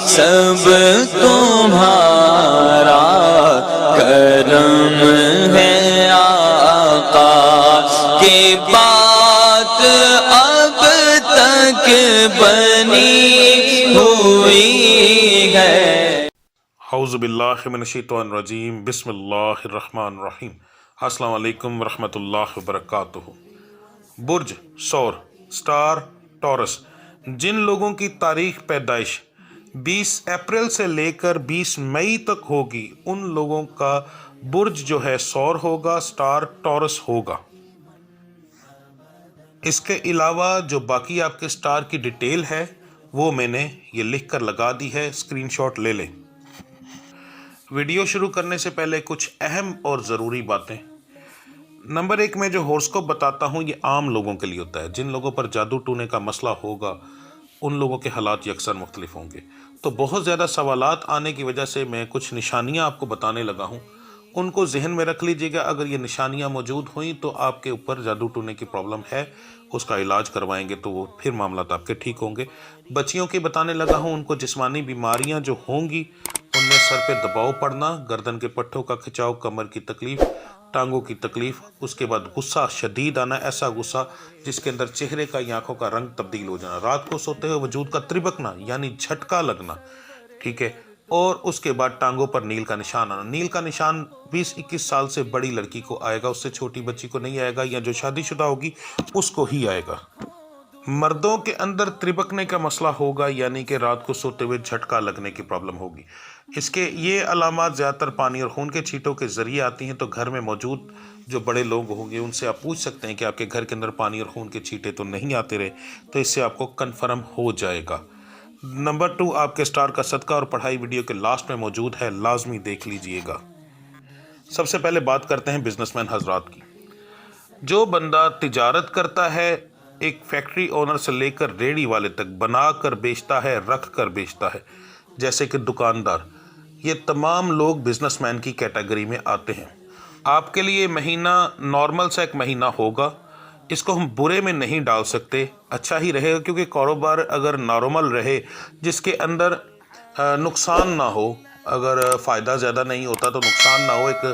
سب تمہارا کرم ہے آقا کی بات اب تک بنی ہوئی ہے۔ اعوذ باللہ من الشیطان الرجیم، بسم اللہ الرحمن الرحیم۔ السلام علیکم ورحمۃ اللہ وبرکاتہ۔ برج سور، سٹار ٹورس، جن لوگوں کی تاریخ پیدائش 20 اپریل سے لے کر 20 مئی تک ہوگی، ان لوگوں کا برج جو ہے سور ہوگا، سٹار ٹورس ہوگا۔ اس کے علاوہ جو باقی آپ کے سٹار کی ڈیٹیل ہے وہ میں نے یہ لکھ کر لگا دی ہے، اسکرین شاٹ لے لیں۔ ویڈیو شروع کرنے سے پہلے کچھ اہم اور ضروری باتیں۔ نمبر 1، میں جو ہورسکوپ بتاتا ہوں یہ عام لوگوں کے لیے ہوتا ہے۔ جن لوگوں پر جادو ٹونے کا مسئلہ ہوگا ان لوگوں کے حالات یکساں مختلف ہوں گے، تو بہت زیادہ سوالات آنے کی وجہ سے میں کچھ نشانیاں آپ کو بتانے لگا ہوں، ان کو ذہن میں رکھ لیجئے گا۔ اگر یہ نشانیاں موجود ہوئیں تو آپ کے اوپر جادو ٹونے کی پرابلم ہے، اس کا علاج کروائیں گے تو وہ پھر معاملات آپ کے ٹھیک ہوں گے۔ بچیوں کی بتانے لگا ہوں، ان کو جسمانی بیماریاں جو ہوں گی ان میں سر پہ دباؤ پڑنا، گردن کے پٹھوں کا کھچاؤ، کمر کی تکلیف، ٹانگوں کی تکلیف، اس کے بعد غصہ شدید آنا، ایسا غصہ جس کے اندر چہرے کا یا آنکھوں کا رنگ تبدیل ہو جانا، رات کو سوتے ہوئے وجود کا تربکنا یعنی جھٹکا لگنا، ٹھیک ہے، اور اس کے بعد ٹانگوں پر نیل کا نشان آنا۔ نیل کا نشان 20-21 سال سے بڑی لڑکی کو آئے گا، اس سے چھوٹی بچی کو نہیں آئے گا، یا جو شادی شدہ ہوگی اس کو ہی آئے گا۔ مردوں کے اندر تربکنے کا مسئلہ ہوگا، یعنی کہ رات کو سوتے ہوئے جھٹکا لگنے کی پرابلم ہوگی۔ اس کے یہ علامات زیادہ تر پانی اور خون کے چھینٹوں کے ذریعے آتی ہیں، تو گھر میں موجود جو بڑے لوگ ہوں گے ان سے آپ پوچھ سکتے ہیں کہ آپ کے گھر کے اندر پانی اور خون کے چھینٹے تو نہیں آتے رہے، تو اس سے آپ کو کنفرم ہو جائے گا۔ نمبر 2، آپ کے سٹار کا صدقہ اور پڑھائی ویڈیو کے لاسٹ میں موجود ہے، لازمی دیکھ لیجئے گا۔ سب سے پہلے بات کرتے ہیں بزنس مین حضرات کی۔ جو بندہ تجارت کرتا ہے، ایک فیکٹری اونر سے لے کر ریڑھی والے تک، بنا کر بیچتا ہے، رکھ کر بیچتا ہے، جیسے کہ دکاندار، یہ تمام لوگ بزنس مین کی کیٹیگری میں آتے ہیں۔ آپ کے لیے مہینہ نارمل سا ایک مہینہ ہوگا، اس کو ہم برے میں نہیں ڈال سکتے، اچھا ہی رہے گا، کیونکہ کاروبار اگر نارمل رہے جس کے اندر نقصان نہ ہو، اگر فائدہ زیادہ نہیں ہوتا تو نقصان نہ ہو، ایک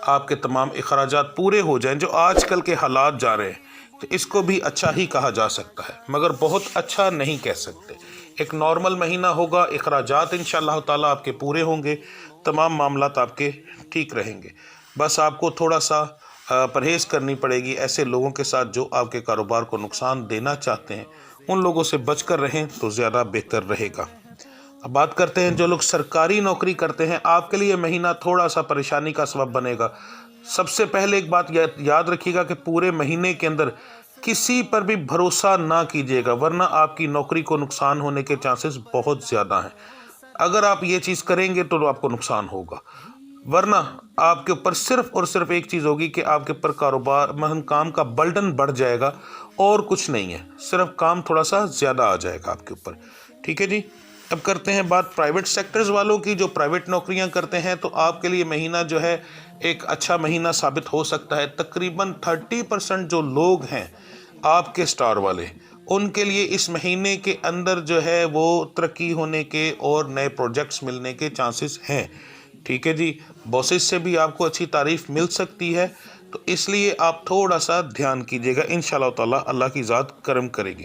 آپ کے تمام اخراجات پورے ہو جائیں جو آج کل کے حالات جا رہے ہیں، تو اس کو بھی اچھا ہی کہا جا سکتا ہے، مگر بہت اچھا نہیں کہہ سکتے۔ ایک نارمل مہینہ ہوگا، اخراجات انشاءاللہ تعالیٰ آپ کے پورے ہوں گے، تمام معاملات آپ کے ٹھیک رہیں گے۔ بس آپ کو تھوڑا سا پرہیز کرنی پڑے گی ایسے لوگوں کے ساتھ جو آپ کے کاروبار کو نقصان دینا چاہتے ہیں، ان لوگوں سے بچ کر رہیں تو زیادہ بہتر رہے گا۔ اب بات کرتے ہیں جو لوگ سرکاری نوکری کرتے ہیں، آپ کے لیے مہینہ تھوڑا سا پریشانی کا سبب بنے گا۔ سب سے پہلے ایک بات یاد رکھیے گا کہ پورے مہینے کے اندر کسی پر بھی بھروسہ نہ کیجیے گا، ورنہ آپ کی نوکری کو نقصان ہونے کے چانسز بہت زیادہ ہیں۔ اگر آپ یہ چیز کریں گے تو آپ کو نقصان ہوگا، ورنہ آپ کے اوپر صرف اور صرف ایک چیز ہوگی کہ آپ کے اوپر کام کا برڈن بڑھ جائے گا، اور کچھ نہیں ہے، صرف کام تھوڑا سا زیادہ آ جائے گا آپ کے اوپر، ٹھیک ہے جی۔ اب کرتے ہیں بات پرائیویٹ سیکٹرز والوں کی، جو پرائیویٹ نوکریاں کرتے ہیں، تو آپ کے لیے مہینہ جو ہے ایک اچھا مہینہ ثابت ہو سکتا ہے۔ تقریباً 30% جو لوگ ہیں آپ کے سٹار والے، ان کے لیے اس مہینے کے اندر جو ہے وہ ترقی ہونے کے اور نئے پروجیکٹس ملنے کے چانسز ہیں، ٹھیک ہے جی۔ باسز سے بھی آپ کو اچھی تعریف مل سکتی ہے، تو اس لیے آپ تھوڑا سا دھیان کیجیے گا، انشاءاللہ تعالیٰ اللہ کی ذات کرم کرے گی۔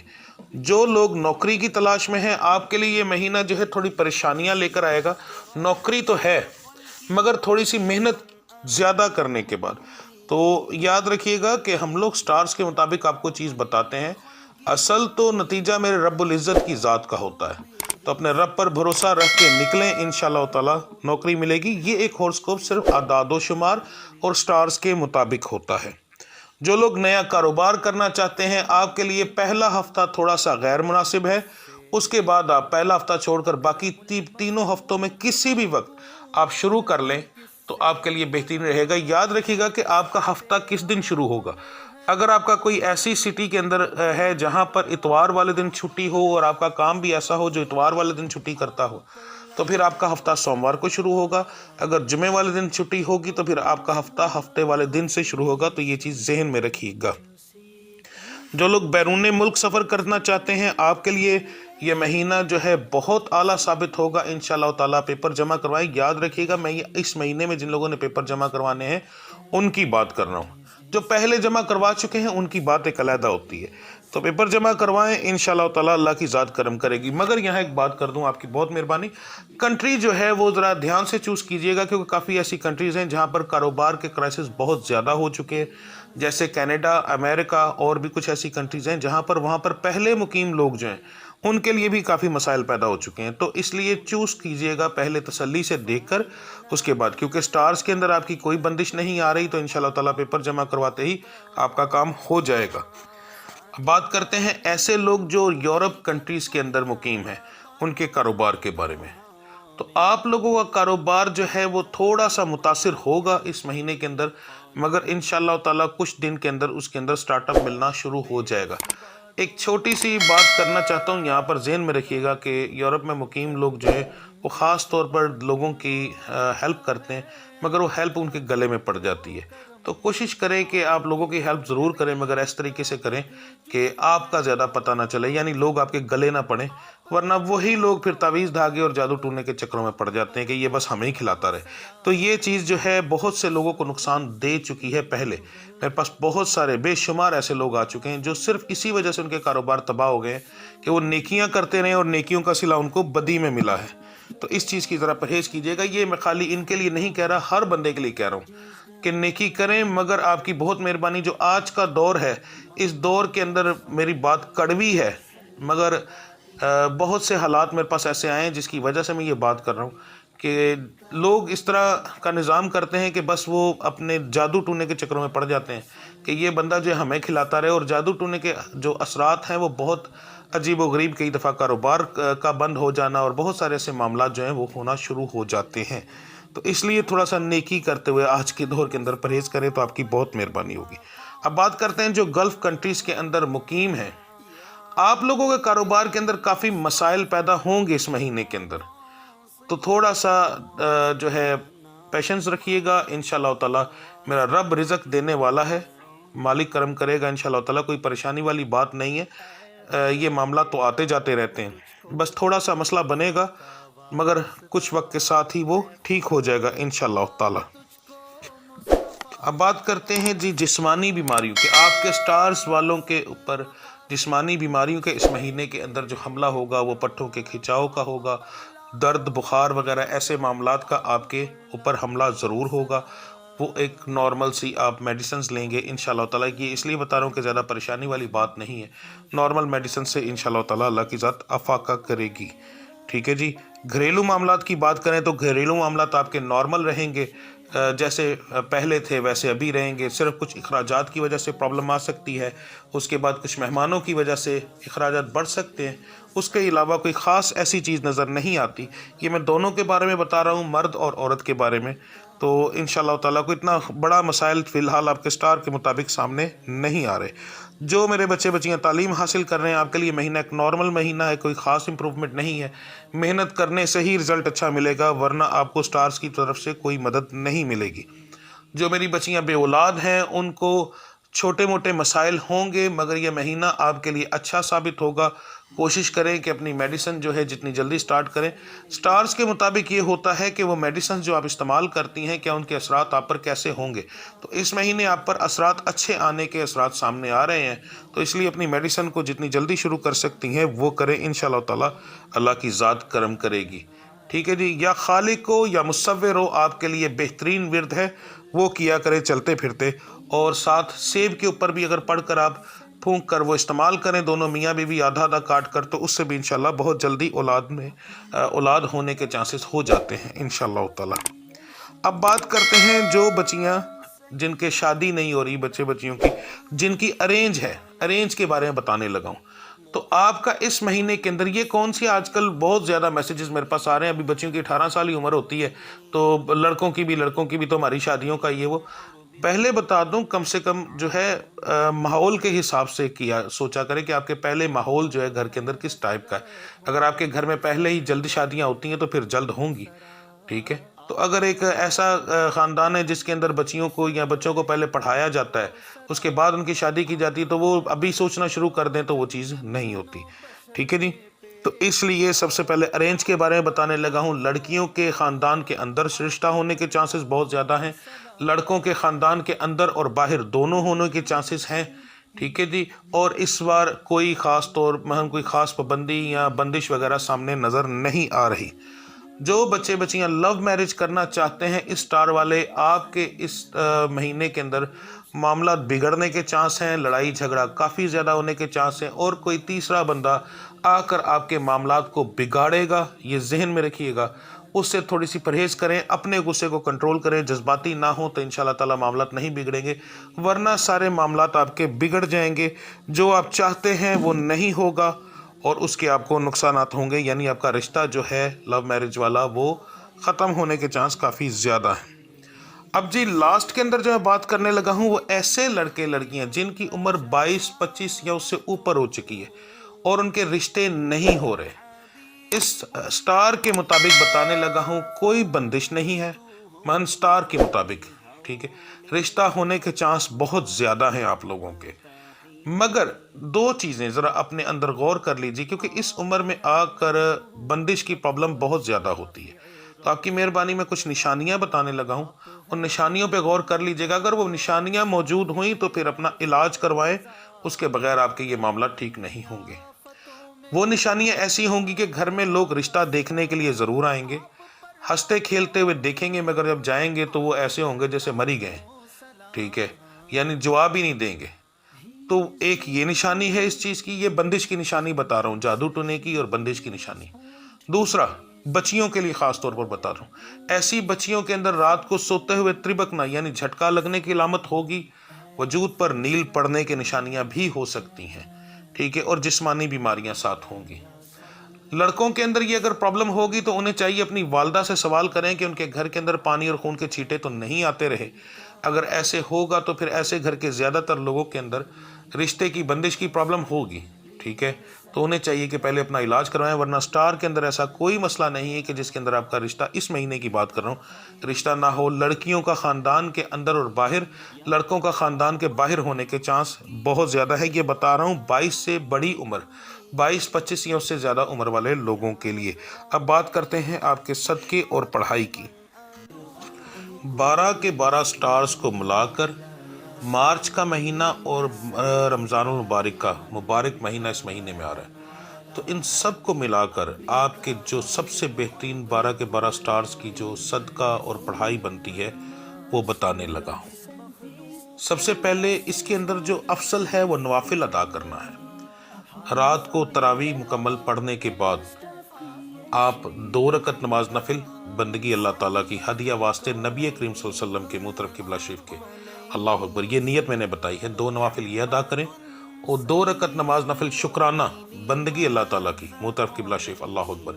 جو لوگ نوکری کی تلاش میں ہیں، آپ کے لیے یہ مہینہ جو ہے تھوڑی پریشانیاں لے کر آئے گا۔ نوکری تو ہے مگر تھوڑی سی محنت زیادہ کرنے کے بعد، تو یاد رکھیے گا کہ ہم لوگ سٹارز کے مطابق آپ کو چیز بتاتے ہیں، اصل تو نتیجہ میرے رب العزت کی ذات کا ہوتا ہے، تو اپنے رب پر بھروسہ رکھ کے نکلیں، انشاءاللہ تعالیٰ نوکری ملے گی۔ یہ ایک ہورسکوپ صرف اعداد و شمار اور سٹارز کے مطابق ہوتا ہے۔ جو لوگ نیا کاروبار کرنا چاہتے ہیں، آپ کے لیے پہلا ہفتہ تھوڑا سا غیر مناسب ہے، اس کے بعد آپ پہلا ہفتہ چھوڑ کر باقی تینوں ہفتوں میں کسی بھی وقت آپ شروع کر لیں تو آپ کے لیے بہترین رہے گا۔ یاد رکھیے گا کہ آپ کا ہفتہ کس دن شروع ہوگا۔ اگر آپ کا کوئی ایسی سٹی کے اندر ہے جہاں پر اتوار والے دن چھٹی ہو، اور آپ کا کام بھی ایسا ہو جو اتوار والے دن چھٹی کرتا ہو، تو پھر آپ کا ہفتہ سوموار کو شروع ہوگا۔ اگر جمعے والے دن چھٹی ہوگی تو پھر آپ کا ہفتہ ہفتے والے دن سے شروع ہوگا، تو یہ چیز ذہن میں رکھیے گا۔ جو لوگ بیرون ملک سفر کرنا چاہتے ہیں، آپ کے لیے یہ مہینہ جو ہے بہت اعلیٰ ثابت ہوگا انشاءاللہ تعالیٰ. پیپر جمع کروائیں. یاد رکھیے گا میں اس مہینے میں جن لوگوں نے پیپر جمع کروانے ہیں ان کی بات کر رہا ہوں. جو پہلے جمع کروا چکے ہیں ان کی بات ایک علیحدہ ہوتی ہے. تو پیپر جمع کروائیں انشاءاللہ تعالیٰ اللہ کی ذات کرم کرے گی. مگر یہاں ایک بات کر دوں آپ کی بہت مہربانی, کنٹری جو ہے وہ ذرا دھیان سے چوز کیجئے گا, کیونکہ کافی ایسی کنٹریز ہیں جہاں پر کاروبار کے کرائسس بہت زیادہ ہو چکے ہیں, جیسے کینیڈا, امریکہ اور بھی کچھ ایسی کنٹریز ہیں جہاں پر وہاں پر پہلے مقیم لوگ جو ہیں ان کے لیے بھی کافی مسائل پیدا ہو چکے ہیں. تو اس لیے چوز کیجئے گا پہلے تسلی سے دیکھ کر اس کے بعد, کیونکہ سٹارز کے اندر آپ کی کوئی بندش نہیں آ رہی, تو انشاءاللہ تعالیٰ پیپر جمع کرواتے ہی آپ کا کام ہو جائے گا. بات کرتے ہیں ایسے لوگ جو یورپ کنٹریز کے اندر مقیم ہیں ان کے کاروبار کے بارے میں. تو آپ لوگوں کا کاروبار جو ہے وہ تھوڑا سا متاثر ہوگا اس مہینے کے اندر, مگر انشاءاللہ تعالیٰ کچھ دن کے اندر اس کے اندر سٹارٹ اپ ملنا شروع ہو جائے گا. ایک چھوٹی سی بات کرنا چاہتا ہوں, یہاں پر ذہن میں رکھیے گا کہ یورپ میں مقیم لوگ جو ہے وہ خاص طور پر لوگوں کی ہیلپ کرتے ہیں, مگر وہ ہیلپ ان کے گلے میں پڑ جاتی ہے. تو کوشش کریں کہ آپ لوگوں کی ہیلپ ضرور کریں, مگر اس طریقے سے کریں کہ آپ کا زیادہ پتہ نہ چلے, یعنی لوگ آپ کے گلے نہ پڑیں, ورنہ وہی لوگ پھر تعویذ دھاگے اور جادو ٹونے کے چکروں میں پڑ جاتے ہیں کہ یہ بس ہمیں ہی کھلاتا رہے. تو یہ چیز جو ہے بہت سے لوگوں کو نقصان دے چکی ہے. پہلے میرے پاس بہت سارے بے شمار ایسے لوگ آ چکے ہیں جو صرف اسی وجہ سے ان کے کاروبار تباہ ہو گئے ہیں کہ وہ نیکیاں کرتے رہے اور نیکیوں کا صلہ ان کو بدی میں ملا ہے. تو اس چیز کی ذرا پرہیز کیجیے گا. یہ میں خالی ان کے لیے نہیں کہہ رہا, ہر بندے کے لیے کہہ رہا ہوں کہ نیکی کریں, مگر آپ کی بہت مہربانی. جو آج کا دور ہے اس دور کے اندر میری بات کڑوی ہے, مگر بہت سے حالات میرے پاس ایسے آئے ہیں جس کی وجہ سے میں یہ بات کر رہا ہوں کہ لوگ اس طرح کا نظام کرتے ہیں کہ بس وہ اپنے جادو ٹونے کے چکروں میں پڑ جاتے ہیں کہ یہ بندہ جو ہے ہمیں کھلاتا رہے, اور جادو ٹونے کے جو اثرات ہیں وہ بہت عجیب و غریب, کئی دفعہ کاروبار کا بند ہو جانا اور بہت سارے ایسے معاملات جو ہیں وہ ہونا شروع ہو جاتے ہیں. تو اس لیے تھوڑا سا نیکی کرتے ہوئے آج کے دور کے اندر پرہیز کریں تو آپ کی بہت مہربانی ہوگی. اب بات کرتے ہیں جو گلف کنٹریز کے اندر مقیم ہیں, آپ لوگوں کے کاروبار کے اندر کافی مسائل پیدا ہوں گے اس مہینے کے اندر. تو تھوڑا سا جو ہے پیشنس رکھیے گا. انشاءاللہ تعالیٰ میرا رب رزق دینے والا ہے, مالک کرم کرے گا انشاءاللہ تعالیٰ. کوئی پریشانی والی بات نہیں ہے, یہ معاملات تو آتے جاتے رہتے ہیں. بس تھوڑا سا مسئلہ بنے گا, مگر کچھ وقت کے ساتھ ہی وہ ٹھیک ہو جائے گا انشاءاللہ تعالیٰ. اب بات کرتے ہیں جسمانی بیماریوں کے. آپ کے سٹارز والوں کے اوپر جسمانی بیماریوں کے اس مہینے کے اندر جو حملہ ہوگا وہ پٹھوں کے کھچاؤ کا ہوگا, درد, بخار وغیرہ ایسے معاملات کا آپ کے اوپر حملہ ضرور ہوگا. وہ ایک نارمل سی آپ میڈیسنز لیں گے انشاءاللہ تعالیٰ. یہ اس لیے بتا رہا ہوں کہ زیادہ پریشانی والی بات نہیں ہے, نارمل میڈیسن سے انشاءاللہ تعالیٰ اللہ کی ذات افاقہ کرے گی. ٹھیک ہے جی. گھریلو معاملات کی بات کریں تو گھریلو معاملات آپ کے نارمل رہیں گے, جیسے پہلے تھے ویسے ابھی رہیں گے. صرف کچھ اخراجات کی وجہ سے پرابلم آ سکتی ہے, اس کے بعد کچھ مہمانوں کی وجہ سے اخراجات بڑھ سکتے ہیں. اس کے علاوہ کوئی خاص ایسی چیز نظر نہیں آتی. یہ میں دونوں کے بارے میں بتا رہا ہوں, مرد اور عورت کے بارے میں. تو انشاءاللہ تعالیٰ کو اتنا بڑا مسائل فی الحال آپ کے سٹار کے مطابق سامنے نہیں آ رہے. جو میرے بچے بچیاں تعلیم حاصل کر رہے ہیں, آپ کے لیے مہینہ ایک نارمل مہینہ ہے, کوئی خاص امپروومنٹ نہیں ہے. محنت کرنے سے ہی رزلٹ اچھا ملے گا, ورنہ آپ کو سٹارز کی طرف سے کوئی مدد نہیں ملے گی. جو میری بچیاں بے اولاد ہیں ان کو چھوٹے موٹے مسائل ہوں گے, مگر یہ مہینہ آپ کے لیے اچھا ثابت ہوگا. کوشش کریں کہ اپنی میڈیسن جو ہے جتنی جلدی سٹارٹ کریں. سٹارز کے مطابق یہ ہوتا ہے کہ وہ میڈیسن جو آپ استعمال کرتی ہیں کیا ان کے اثرات آپ پر کیسے ہوں گے. تو اس مہینے آپ پر اثرات اچھے آنے کے اثرات سامنے آ رہے ہیں, تو اس لیے اپنی میڈیسن کو جتنی جلدی شروع کر سکتی ہیں وہ کریں. انشاءاللہ تعالیٰ اللہ کی ذات کرم کرے گی. ٹھیک ہے جی. یا خالق ہو یا مصور ہو, آپ کے لیے بہترین ورد ہے, وہ کیا کریں چلتے پھرتے. اور ساتھ سیب کے اوپر بھی اگر پڑھ کر آپ پھونک کر وہ استعمال کریں, دونوں میاں بیوی آدھا آدھا کاٹ کر, تو اس سے بھی انشاءاللہ بہت جلدی اولاد ہونے کے چانسز ہو جاتے ہیں انشاءاللہ تعالیٰ. اب بات کرتے ہیں جو بچیاں جن کے شادی نہیں ہو رہی, بچے بچیوں کی جن کی ارینج ہے, ارینج کے بارے میں بتانے لگا ہوں. تو آپ کا اس مہینے کے اندر یہ کون سی, آج کل بہت زیادہ میسیجز میرے پاس آ رہے ہیں. ابھی بچیوں کی 18 سال کی عمر ہوتی ہے, تو لڑکوں کی بھی تو ہماری شادیوں کا یہ وہ. پہلے بتا دوں کم سے کم جو ہے ماحول کے حساب سے سوچا کریں کہ آپ کے پہلے ماحول جو ہے گھر کے اندر کس ٹائپ کا ہے. اگر آپ کے گھر میں پہلے ہی جلد شادیاں ہوتی ہیں تو پھر جلد ہوں گی. ٹھیک ہے. تو اگر ایک ایسا خاندان ہے جس کے اندر بچیوں کو یا بچوں کو پہلے پڑھایا جاتا ہے, اس کے بعد ان کی شادی کی جاتی ہے, تو وہ ابھی سوچنا شروع کر دیں تو وہ چیز نہیں ہوتی. ٹھیک ہے جی. تو اس لیے سب سے پہلے ارینج کے بارے میں بتانے لگا ہوں۔ لڑکیوں کے خاندان کے اندر رشتہ ہونے کے چانسز بہت زیادہ ہیں، لڑکوں کے خاندان کے اندر اور باہر دونوں ہونے کے چانسز ہیں، ٹھیک ہے جی۔ اور اس بار کوئی خاص طور کوئی خاص پابندی یا بندش وغیرہ سامنے نظر نہیں آ رہی۔ جو بچے بچیاں لو میرج کرنا چاہتے ہیں اس سٹار والے، آپ کے اس مہینے کے اندر معاملات بگڑنے کے چانس ہیں، لڑائی جھگڑا کافی زیادہ ہونے کے چانس ہیں، اور کوئی تیسرا بندہ آ کر آپ کے معاملات کو بگاڑے گا، یہ ذہن میں رکھیے گا۔ اس سے تھوڑی سی پرہیز کریں، اپنے غصے کو کنٹرول کریں، جذباتی نہ ہوں تو انشاءاللہ تعالی معاملات نہیں بگڑیں گے، ورنہ سارے معاملات آپ کے بگڑ جائیں گے۔ جو آپ چاہتے ہیں وہ نہیں ہوگا اور اس کے آپ کو نقصانات ہوں گے، یعنی آپ کا رشتہ جو ہے لو میرج والا وہ ختم ہونے کے چانس کافی زیادہ ہیں۔ اب جی لاسٹ کے اندر جو میں بات کرنے لگا ہوں وہ ایسے لڑکے لڑکیاں جن کی عمر 22، 25 یا اس سے اوپر ہو چکی ہے اور ان کے رشتے نہیں ہو رہے۔ اس سٹار کے مطابق بتانے لگا ہوں کوئی بندش نہیں ہے، من سٹار کے مطابق، ٹھیک ہے، رشتہ ہونے کے چانس بہت زیادہ ہیں آپ لوگوں کے۔ مگر دو چیزیں ذرا اپنے اندر غور کر لیجیے، کیونکہ اس عمر میں آ کر بندش کی پرابلم بہت زیادہ ہوتی ہے۔ تو آپ کی مہربانی میں کچھ نشانیاں بتانے لگا ہوں، ان نشانیوں پہ غور کر لیجیے گا۔ اگر وہ نشانیاں موجود ہوئیں تو پھر اپنا علاج کروائیں، اس کے بغیر آپ کے یہ معاملات ٹھیک نہیں ہوں گے۔ وہ نشانیاں ایسی ہوں گی کہ گھر میں لوگ رشتہ دیکھنے کے لیے ضرور آئیں گے، ہنستے کھیلتے ہوئے دیکھیں گے، مگر جب جائیں گے تو وہ ایسے ہوں گے جیسے مری گئے، ٹھیک ہے، یعنی جواب ہی نہیں دیں گے۔ تو ایک یہ نشانی ہے اس چیز کی، یہ بندش کی نشانی بتا رہا ہوں، جادو ٹونے کی اور بندش کی نشانی۔ دوسرا، بچیوں کے لیے خاص طور پر بتا رہا ہوں، ایسی بچیوں کے اندر رات کو سوتے ہوئے تربکنا یعنی جھٹکا لگنے کی علامت ہوگی، وجود پر نیل پڑنے کے نشانیاں بھی ہو سکتی ہیں، ٹھیک ہے، اور جسمانی بیماریاں ساتھ ہوں گی۔ لڑکوں کے اندر یہ اگر پرابلم ہوگی تو انہیں چاہیے اپنی والدہ سے سوال کریں کہ ان کے گھر کے اندر پانی اور خون کے چھینٹے تو نہیں آتے رہے۔ اگر ایسے ہوگا تو پھر ایسے گھر کے زیادہ تر لوگوں کے اندر رشتے کی بندش کی پرابلم ہوگی، ٹھیک ہے، تو انہیں چاہیے کہ پہلے اپنا علاج کروائیں، ورنہ سٹار کے اندر ایسا کوئی مسئلہ نہیں ہے کہ جس کے اندر آپ کا رشتہ، اس مہینے کی بات کر رہا ہوں، رشتہ نہ ہو۔ لڑکیوں کا خاندان کے اندر اور باہر، لڑکوں کا خاندان کے باہر ہونے کے چانس بہت زیادہ ہے۔ یہ بتا رہا ہوں 22 سے بڑی عمر، 22، 25 یا اس سے زیادہ عمر والے لوگوں کے لیے۔ اب بات کرتے ہیں آپ کے صدقے اور پڑھائی کی۔ 12 کے 12 سٹارز کو ملا کر مارچ کا مہینہ اور رمضان المبارک کا مبارک مہینہ اس مہینے میں آ رہا ہے، تو ان سب کو ملا کر آپ کے جو سب سے بہترین 12 کے 12 سٹارز کی جو صدقہ اور پڑھائی بنتی ہے وہ بتانے لگا ہوں۔ سب سے پہلے اس کے اندر جو افضل ہے وہ نوافل ادا کرنا ہے۔ رات کو تراویح مکمل پڑھنے کے بعد آپ 2 رکعت نماز نفل بندگی اللہ تعالیٰ کی ہدیہ واسطے نبی کریم صلی اللہ علیہ وسلم کے منہ طرف قبلہ شریف کے، اللہ اکبر، یہ نیت میں نے بتائی ہے، 2 نوافل یہ ادا کریں اور 2 رکعت نماز نفل شکرانہ بندگی اللہ تعالیٰ کی منہ طرف قبلہ شریف، اللہ اکبر،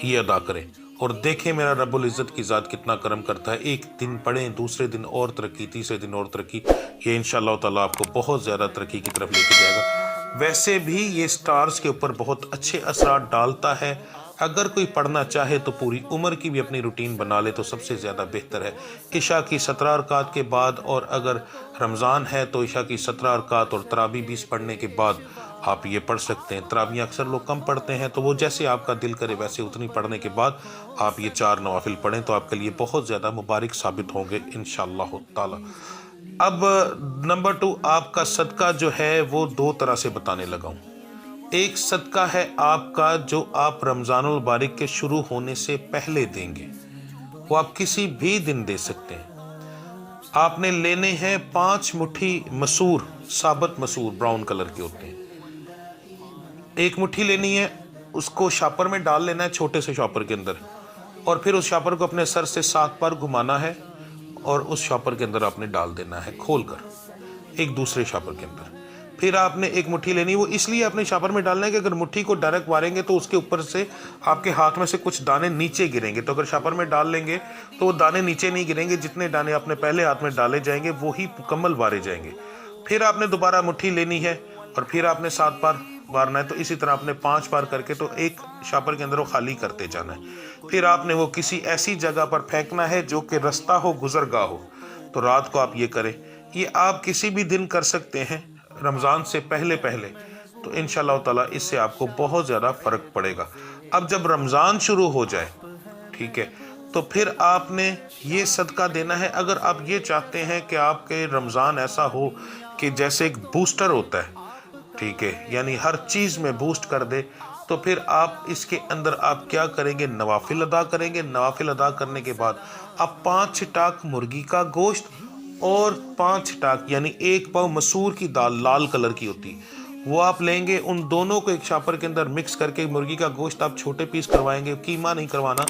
یہ ادا کریں، اور دیکھیں میرا رب العزت کی ذات کتنا کرم کرتا ہے۔ ایک دن پڑھیں، دوسرے دن اور ترقی، تیسرے دن اور ترقی، یہ انشاءاللہ تعالیٰ آپ کو بہت زیادہ ترقی کی طرف لے کے جائے گا۔ ویسے بھی یہ سٹارز کے اوپر بہت اچھے اثرات ڈالتا ہے۔ اگر کوئی پڑھنا چاہے تو پوری عمر کی بھی اپنی روٹین بنا لے تو سب سے زیادہ بہتر ہے۔ عشاء کی 17 رکعات کے بعد، اور اگر رمضان ہے تو عشاء کی 17 رکعات اور تراویح 20 پڑھنے کے بعد آپ یہ پڑھ سکتے ہیں۔ تراویح اکثر لوگ کم پڑھتے ہیں تو وہ جیسے آپ کا دل کرے ویسے اتنی پڑھنے کے بعد آپ یہ 4 نوافل پڑھیں تو آپ کے لیے بہت زیادہ مبارک ثابت ہوں گے انشاءاللہ تعالی۔ اب نمبر 2، آپ کا صدقہ جو ہے وہ 2 طرح سے بتانے لگا ہوں۔ ایک صدقہ ہے آپ کا جو آپ رمضان المبارک کے شروع ہونے سے پہلے دیں گے، وہ آپ کسی بھی دن دے سکتے ہیں۔ آپ نے لینے ہیں 5 مٹھی مسور، ثابت مسور، براؤن کلر کے ہوتے ہیں، 1 مٹھی لینی ہے، اس کو شاپر میں ڈال لینا ہے، چھوٹے سے شاپر کے اندر، اور پھر اس شاپر کو اپنے سر سے 7 بار گھمانا ہے اور اس شاپر کے اندر آپ نے ڈال دینا ہے کھول کر ایک دوسرے شاپر کے اندر۔ پھر آپ نے 1 مٹھی لینی، وہ اس لیے اپنے شاپر میں ڈالنا ہے کہ اگر مٹھی کو ڈائریکٹ ماریں گے تو اس کے اوپر سے آپ کے ہاتھ میں سے کچھ دانے نیچے گریں گے، تو اگر شاپر میں ڈال لیں گے تو وہ دانے نیچے نہیں گریں گے، جتنے دانے آپ نے پہلے ہاتھ میں ڈالے جائیں گے وہی مکمل مارے جائیں گے۔ پھر آپ نے دوبارہ مٹھی لینی ہے اور پھر آپ نے 7 بار مارنا ہے، تو اسی طرح آپ نے 5 بار کر کے تو ایک شاپر کے اندر وہ خالی کرتے جانا ہے۔ پھر آپ نے وہ کسی ایسی جگہ پر پھینکنا ہے جو کہ رستہ ہو، گزرگاہ ہو، تو رات کو آپ یہ کریں۔ یہ آپ کسی بھی دن کر سکتے ہیں رمضان سے پہلے، تو انشاءاللہ تعالی اس سے آپ کو بہت زیادہ فرق پڑے گا۔ اب جب رمضان شروع ہو جائے، ٹھیک ہے، تو پھر آپ نے یہ صدقہ دینا ہے۔ اگر آپ یہ چاہتے ہیں کہ آپ کے رمضان ایسا ہو کہ جیسے ایک بوسٹر ہوتا ہے، ٹھیک ہے، یعنی ہر چیز میں بوسٹ کر دے، تو پھر آپ اس کے اندر آپ کیا کریں گے؟ نوافل ادا کریں گے۔ نوافل ادا کرنے کے بعد آپ 5 چھٹاک مرغی کا گوشت اور 5 چھٹاک یعنی 1 پاؤ مسور کی دال لال کلر کی ہوتی ہے، وہ آپ لیں گے۔ ان دونوں کو ایک شاپر کے اندر مکس کر کے مرغی کا گوشت آپ چھوٹے پیس کروائیں گے، قیمہ نہیں کروانا،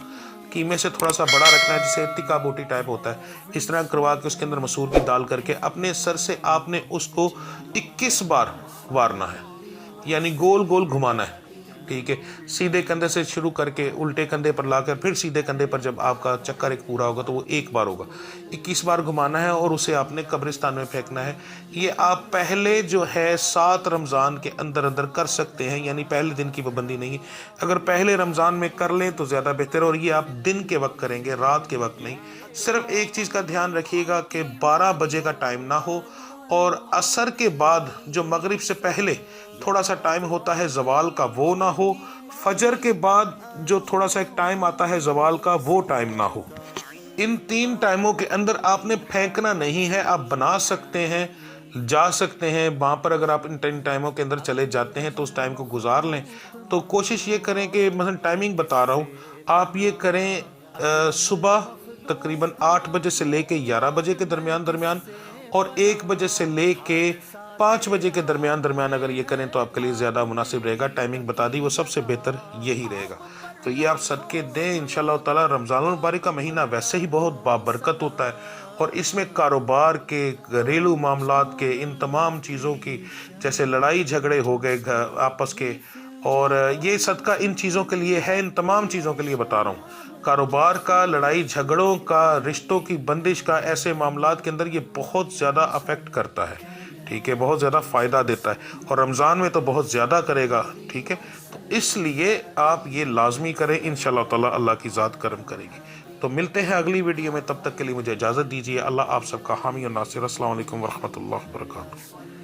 قیمے سے تھوڑا سا بڑا رکھنا ہے، جسے ٹکا بوٹی ٹائپ ہوتا ہے، اس طرح کروا کے اس کے اندر مسور کی دال کر کے اپنے سر سے آپ نے اس کو 21 بار وارنا ہے، یعنی گول گول گھمانا ہے، ٹھیک ہے، سیدھے کندھے سے شروع کر کے الٹے کندھے پر لا کر پھر سیدھے کندھے پر جب آپ کا چکر ایک پورا ہوگا تو وہ 1 بار ہوگا، 21 بار گھمانا ہے اور اسے آپ نے قبرستان میں پھینکنا ہے۔ یہ آپ پہلے جو ہے 7 رمضان کے اندر اندر کر سکتے ہیں، یعنی پہلے دن کی پابندی نہیں ہے، اگر پہلے رمضان میں کر لیں تو زیادہ بہتر ہے، اور یہ آپ دن کے وقت کریں گے، رات کے وقت نہیں۔ صرف ایک چیز کا دھیان رکھیے گا کہ 12 بجے کا ٹائم نہ ہو، اور عصر کے بعد جو مغرب سے پہلے تھوڑا سا ٹائم ہوتا ہے زوال کا وہ نہ ہو، فجر کے بعد جو تھوڑا سا ایک ٹائم آتا ہے زوال کا وہ ٹائم نہ ہو۔ ان 3 ٹائموں کے اندر آپ نے پھینکنا نہیں ہے۔ آپ بنا سکتے ہیں، جا سکتے ہیں وہاں پر، اگر آپ ان 3 ٹائموں کے اندر چلے جاتے ہیں تو اس ٹائم کو گزار لیں۔ تو کوشش یہ کریں کہ مثلا ٹائمنگ بتا رہا ہوں، آپ یہ کریں صبح تقریباً 8 بجے سے لے کے 11 بجے کے درمیان اور 1 بجے سے لے کے 5 بجے کے درمیان اگر یہ کریں تو آپ کے لیے زیادہ مناسب رہے گا۔ ٹائمنگ بتا دی، وہ سب سے بہتر یہی رہے گا۔ تو یہ آپ صدقے دیں انشاءاللہ تعالی۔ رمضان المبارک کا مہینہ ویسے ہی بہت بابرکت ہوتا ہے، اور اس میں کاروبار کے، گھریلو معاملات کے، ان تمام چیزوں کی، جیسے لڑائی جھگڑے ہو گئے آپس کے، اور یہ صدقہ ان چیزوں کے لیے ہے، ان تمام چیزوں کے لیے بتا رہا ہوں، کاروبار کا، لڑائی جھگڑوں کا، رشتوں کی بندش کا، ایسے معاملات کے اندر یہ بہت زیادہ افیکٹ کرتا ہے، ٹھیک ہے، بہت زیادہ فائدہ دیتا ہے، اور رمضان میں تو بہت زیادہ کرے گا، ٹھیک ہے۔ تو اس لیے آپ یہ لازمی کریں، انشاءاللہ تعالی اللہ کی ذات کرم کرے گی۔ تو ملتے ہیں اگلی ویڈیو میں، تب تک کے لیے مجھے اجازت دیجیے۔ اللہ آپ سب کا حامی اور ناصر۔ السلام علیکم ورحمۃ اللہ وبرکاتہ۔